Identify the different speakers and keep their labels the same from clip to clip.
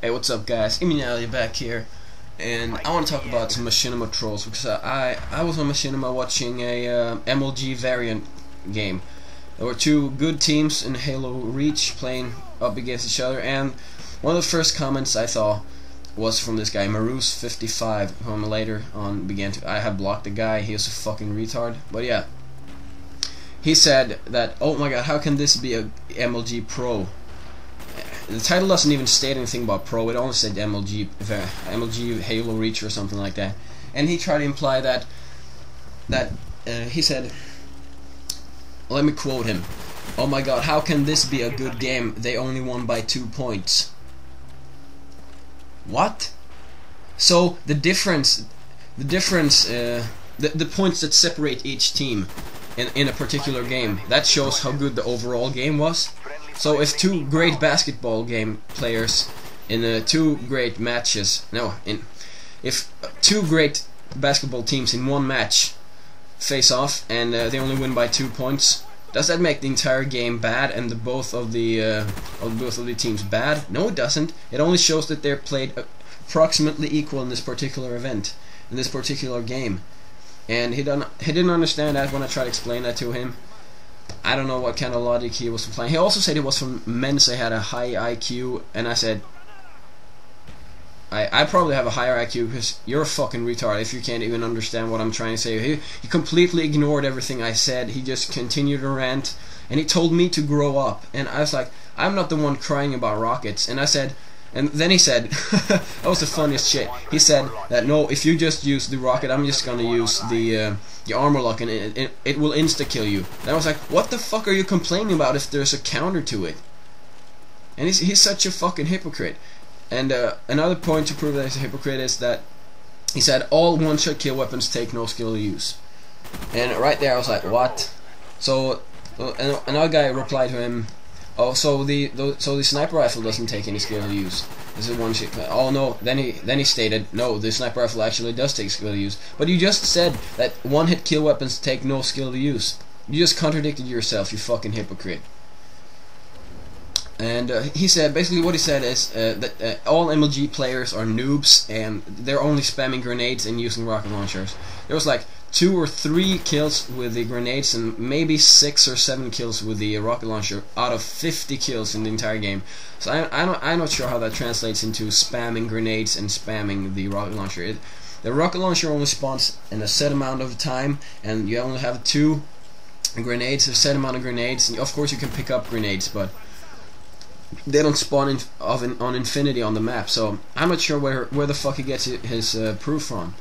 Speaker 1: Hey, what's up, guys? Emiliano back here, and I want to talk about some Machinima trolls because I was on Machinima watching a MLG variant game. There were two good teams in Halo Reach playing up against each other, and one of the first comments I saw was from this guy Marus55, whom later on I have blocked the guy. He was a fucking retard, but yeah. He said that, oh my god, how can this be a MLG Pro? The title doesn't even state anything about Pro, it only said MLG Halo Reach or something like that. And he tried to imply that he said, let me quote him, oh my god, how can this be a good game? They only won by 2 points. What? So the points that separate each team in a particular game, that shows how good the overall game was. So if two great basketball game players in two great matches, if two great basketball teams in one match face off and they only win by 2 points, does that make the entire game bad and both of the teams bad? No, it doesn't. It only shows that they're played approximately equal in this particular event, in this particular game. And he didn't understand that when I tried to explain that to him. I don't know what kind of logic he was applying. He also said he was from Mensa, had a high IQ, and I said, I probably have a higher IQ because you're a fucking retard if you can't even understand what I'm trying to say. He completely ignored everything I said. He just continued to rant, and he told me to grow up. And I was like, I'm not the one crying about rockets. And I said, and then he said, that was the funniest shit. He said that no, if you just use the rocket, I'm just gonna use the armor lock and it will insta kill you. And I was like, what the fuck are you complaining about if there's a counter to it? And he's such a fucking hypocrite. And another point to prove that he's a hypocrite is that he said all one-shot kill weapons take no skill to use. And right there I was like, what? So another guy replied to him, oh, so the sniper rifle doesn't take any skill to use. This is one shit. Oh no. Then he stated, no, the sniper rifle actually does take skill to use. But you just said that one-hit kill weapons take no skill to use. You just contradicted yourself, you fucking hypocrite. And he said, basically what he said is that all MLG players are noobs and they're only spamming grenades and using rocket launchers. There was like 2 or 3 kills with the grenades and maybe 6 or 7 kills with the rocket launcher out of 50 kills in the entire game. So I'm not sure how that translates into spamming grenades and spamming the rocket launcher. The rocket launcher only spawns in a set amount of time, and you only have 2 grenades, a set amount of grenades. And of course you can pick up grenades, but they don't spawn on infinity on the map. So I'm not sure where the fuck he gets his proof from.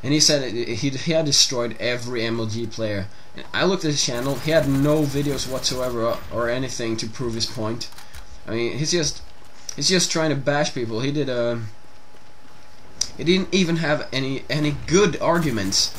Speaker 1: And he said he had destroyed every MLG player. And I looked at his channel, he had no videos whatsoever or anything to prove his point. I mean, he's just trying to bash people. He didn't even have any good arguments.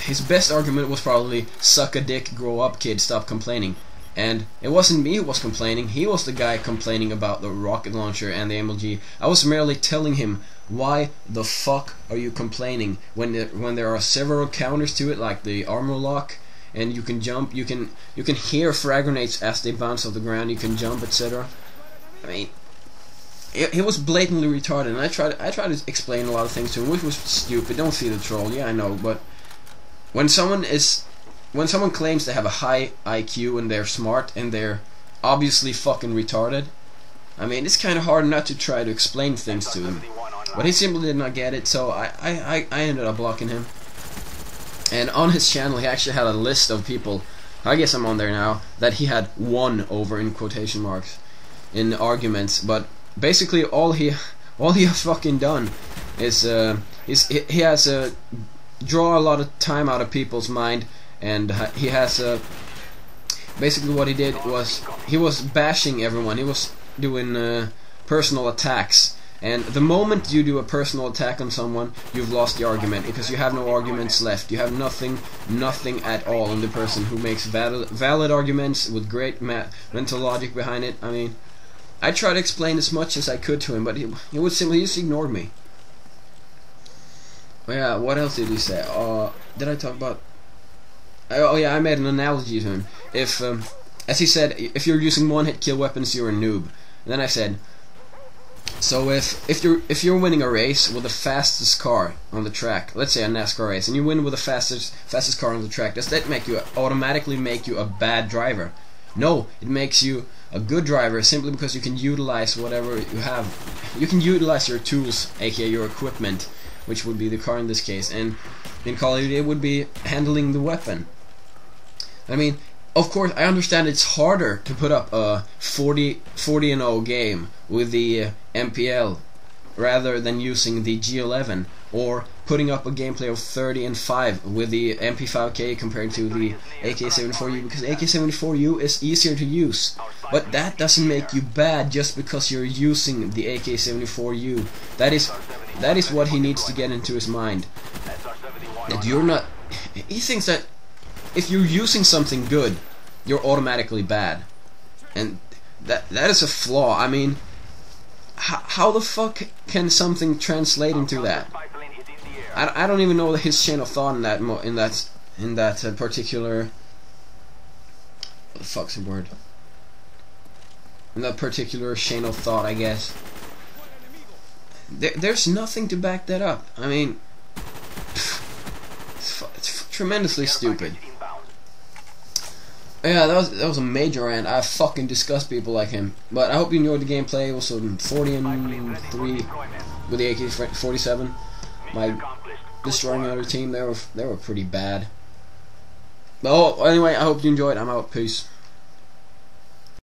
Speaker 1: His best argument was probably suck a dick, grow up, kid, stop complaining. And it wasn't me who was complaining, he was the guy complaining about the rocket launcher and the MLG. I was merely telling him, why the fuck are you complaining when there are several counters to it, like the armor lock, and you can jump, you can hear frag grenades as they bounce off the ground, you can jump, etc. I mean, it was blatantly retarded, and I tried to explain a lot of things to him, which was stupid. Don't feed the troll, yeah I know, but when someone claims they have a high IQ and they're smart and they're obviously fucking retarded, I mean, it's kind of hard not to try to explain things to him. But he simply did not get it, so I ended up blocking him. And on his channel he actually had a list of people, I guess I'm on there now, that he had won over in quotation marks in arguments. But basically all he has fucking done is he has draw a lot of time out of people's mind. And he has basically what he did was he was bashing everyone. He was doing personal attacks. And the moment you do a personal attack on someone, you've lost the argument because you have no arguments left. You have nothing at all in the person who makes valid arguments with great mental logic behind it. I mean, I tried to explain as much as I could to him, but he would simply just ignore me. Yeah, what else did he say? Did I talk about? Oh yeah, I made an analogy to him. If, as he said, if you're using one-hit kill weapons, you're a noob. And then I said, So if you're winning a race with the fastest car on the track, let's say a NASCAR race, and you win with the fastest car on the track, does that automatically make you a bad driver? No, it makes you a good driver simply because you can utilize whatever you have. You can utilize your tools, aka your equipment, which would be the car in this case, and in Call of Duty it would be handling the weapon. I mean, of course, I understand it's harder to put up a 40-0 game with the MPL rather than using the G11, or putting up a gameplay of 30-5 with the MP5K compared to the AK-74U, because AK-74U is easier to use. But that doesn't make you bad just because you're using the AK-74U. That is what he needs to get into his mind. That you're not. He thinks that if you're using something good, you're automatically bad, and that is a flaw. I mean, how the fuck can something translate into that? I don't even know his chain of thought in that particular. What the fuck's the word? In that particular chain of thought, I guess. There's nothing to back that up. I mean, it's tremendously stupid. Yeah, that was a major rant. I fucking disgust people like him. But I hope you enjoyed the gameplay. It was 40-3 with the AK-47. My destroying another team, they were pretty bad. But anyway, I hope you enjoyed. I'm out. Peace.